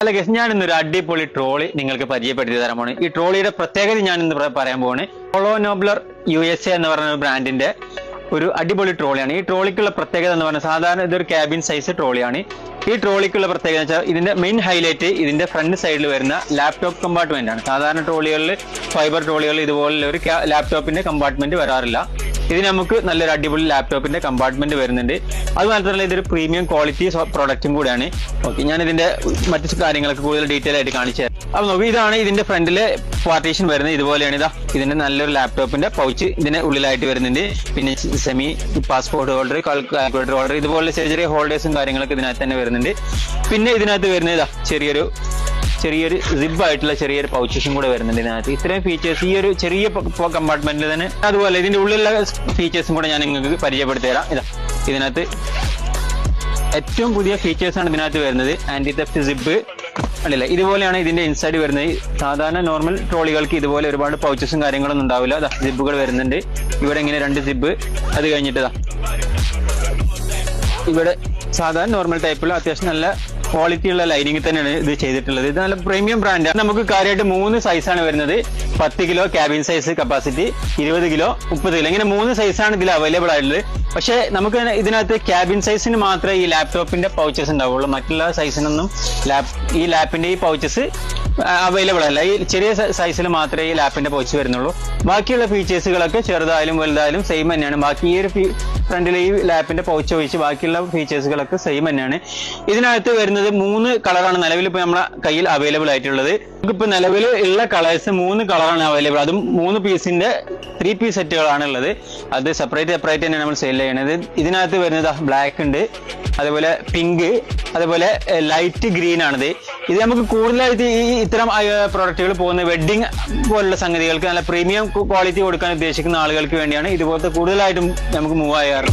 അല്ല ഗസ്, ഞാൻ ഇന്നൊരു അടിപൊളി ട്രോളി നിങ്ങൾക്ക് പരിചയപ്പെടുത്തി തരാൻ പോണ്. ഈ ട്രോളിയുടെ പ്രത്യേകത ഞാൻ ഇന്ന് പറയാൻ പോവാണ്. ഹോളോ നോബ്ലർ USA എന്ന് പറയുന്ന ഒരു ബ്രാൻഡിന്റെ ഒരു അടിപൊളി ട്രോളിയാണ്. ഈ ട്രോളിക്കുള്ള പ്രത്യേകത എന്ന് പറഞ്ഞാൽ സാധാരണ ഇതൊരു ക്യാബിൻ സൈസ് ട്രോളിയാണ്. ഈ ട്രോളിക്കുള്ള പ്രത്യേകത വെച്ചാൽ ഇതിന്റെ മെയിൻ ഹൈലൈറ്റ് ഇതിന്റെ ഫ്രണ്ട് സൈഡിൽ വരുന്ന ലാപ്ടോപ്പ് കമ്പാർട്ട്മെന്റ് ആണ്. സാധാരണ ട്രോളികളിൽ, ഫൈബർ ട്രോളികളിൽ ഇതുപോലുള്ള ഒരു ലാപ്ടോപ്പിന്റെ കമ്പാർട്ട്മെന്റ് വരാറില്ല. ഇത് നമുക്ക് നല്ലൊരു അടിപൊളി ലാപ്ടോപ്പിന്റെ കമ്പാർട്ട്മെന്റ് വരുന്നുണ്ട്. അത് മാത്രമല്ല ഇതൊരു പ്രീമിയം ക്വാളിറ്റി പ്രൊഡക്റ്റും കൂടിയാണ്. ഓക്കെ, ഞാൻ ഇതിന്റെ മറ്റു കാര്യങ്ങളൊക്കെ കൂടുതൽ ഡീറ്റെയിൽ ആയിട്ട് കാണിച്ചു തരാം. അപ്പൊ നോക്കി, ഇതാണ് ഇതിന്റെ ഫ്രണ്ടിലെ പാർട്ടീഷൻ വരുന്നത്. ഇതുപോലെയാണ്. ഇതിന്റെ നല്ലൊരു ലാപ്ടോപ്പിന്റെ പൗച്ച് ഇതിന്റെ ഉള്ളിലായിട്ട് വരുന്നുണ്ട്. പിന്നെ semi passport holder, calculator holder, ഇതുപോലെ ചെറിയ ചെറിയ ഹോൾഡേഴ്സും കാര്യങ്ങളൊക്കെ ഇതിനകത്ത് തന്നെ വരുന്നുണ്ട്. പിന്നെ ഇതിനകത്ത് വരുന്നത് ചെറിയൊരു സിബ് ആയിട്ടുള്ള ചെറിയൊരു പൗച്ചസും കൂടെ വരുന്നുണ്ട് ഇതിനകത്ത്. ഇത്രയും ഫീച്ചേഴ്സ് ഈ ഒരു ചെറിയ കമ്പാർട്ട്മെന്റിൽ തന്നെ. അതുപോലെ ഇതിന്റെ ഉള്ളിലുള്ള ഫീച്ചേഴ്സും കൂടെ ഞാൻ നിങ്ങൾക്ക് പരിചയപ്പെടുത്തി തരാം. ഇതിനകത്ത് ഏറ്റവും പുതിയ ഫീച്ചേഴ്സാണ് ഇതിനകത്ത് വരുന്നത്. ആന്റി തെഫ്റ്റ് സിബ് അല്ലേ, ഇതുപോലെയാണ് ഇതിന്റെ ഇൻസൈഡ് വരുന്നത്. സാധാരണ നോർമൽ ട്രോളികൾക്ക് ഇതുപോലെ ഒരുപാട് പൗച്ചസും കാര്യങ്ങളൊന്നും ഉണ്ടാവില്ല. സിബുകൾ വരുന്നുണ്ട്. ഇവിടെ ഇങ്ങനെ 2 സിബ്. അത് കഴിഞ്ഞിട്ട് ഇവിടെ സാധാരണ നോർമൽ ടൈപ്പിൽ അത്യാവശ്യം നല്ല ക്വാളിറ്റി ഉള്ള ലൈനിങ് തന്നെയാണ് ഇത് ചെയ്തിട്ടുള്ളത്. ഇത് നല്ല പ്രീമിയം ബ്രാൻഡാണ്. നമുക്ക് കാര്യമായിട്ട് 3 സൈസാണ് വരുന്നത്. 10 kilo cabin size capacity, 20 kilo, 30 kilo, ഇങ്ങനെ 3 സൈസാണ് ഇതിൽ അവൈലബിൾ ആയിട്ടുള്ളത്. പക്ഷേ നമുക്ക് ഇതിനകത്ത് ക്യാബിൻ സൈസിന് മാത്രമേ ഈ ലാപ്ടോപ്പിന്റെ പൗച്ചസ് ഉണ്ടാവുള്ളൂ. മറ്റുള്ള സൈസിനൊന്നും ഈ ലാപ്പിന്റെ ഈ പൗച്ചസ് അവൈലബിൾ അല്ല. ഈ ചെറിയ സൈസിൽ മാത്രമേ ഈ ലാപ്പിന്റെ പൗച്ച് വരുന്നുള്ളൂ. ബാക്കിയുള്ള ഫീച്ചേഴ്സുകളൊക്കെ ചെറുതായാലും വലുതായാലും സെയിം തന്നെയാണ്. ബാക്കി ഈ ഒരു ഫ്രണ്ടിലെ ഈ ലാപ്പിന്റെ പൗച്ച് ഒഴിച്ച് ബാക്കിയുള്ള ഫീച്ചേഴ്സുകളൊക്കെ സെയിം തന്നെയാണ്. ഇതിനകത്ത് വരുന്നത് 3 കളറാണ് നിലവിൽ ഇപ്പൊ നമ്മുടെ കയ്യിൽ അവൈലബിൾ ആയിട്ടുള്ളത്. നമുക്കിപ്പോ നിലവിൽ ഉള്ള കളേഴ്സ് 3 കളറാണ് അവൈലബിൾ. അതും 3 പീസിന്റെ 3 പീസ് സെറ്റുകളാണ് ഉള്ളത്. അത് സെപ്പറേറ്റ് തന്നെ നമ്മൾ സെയിൽ ചെയ്യണത്. ഇതിനകത്ത് വരുന്നത് ബ്ലാക്ക് ഉണ്ട്, അതുപോലെ പിങ്ക്, അതുപോലെ ലൈറ്റ് ഗ്രീൻ ആണിത്. ഇത് നമുക്ക് കൂടുതലായിട്ട് ഇത്തരം പ്രോഡക്റ്റുകൾ പോകുന്ന വെഡ്ഡിങ് പോലുള്ള സംഗതികൾക്ക് നല്ല പ്രീമിയം ക്വാളിറ്റി കൊടുക്കാൻ ഉദ്ദേശിക്കുന്ന ആളുകൾക്ക് വേണ്ടിയാണ് ഇതുപോലത്തെ കൂടുതലായിട്ടും നമുക്ക് മൂവ് ചെയ്യാറ്.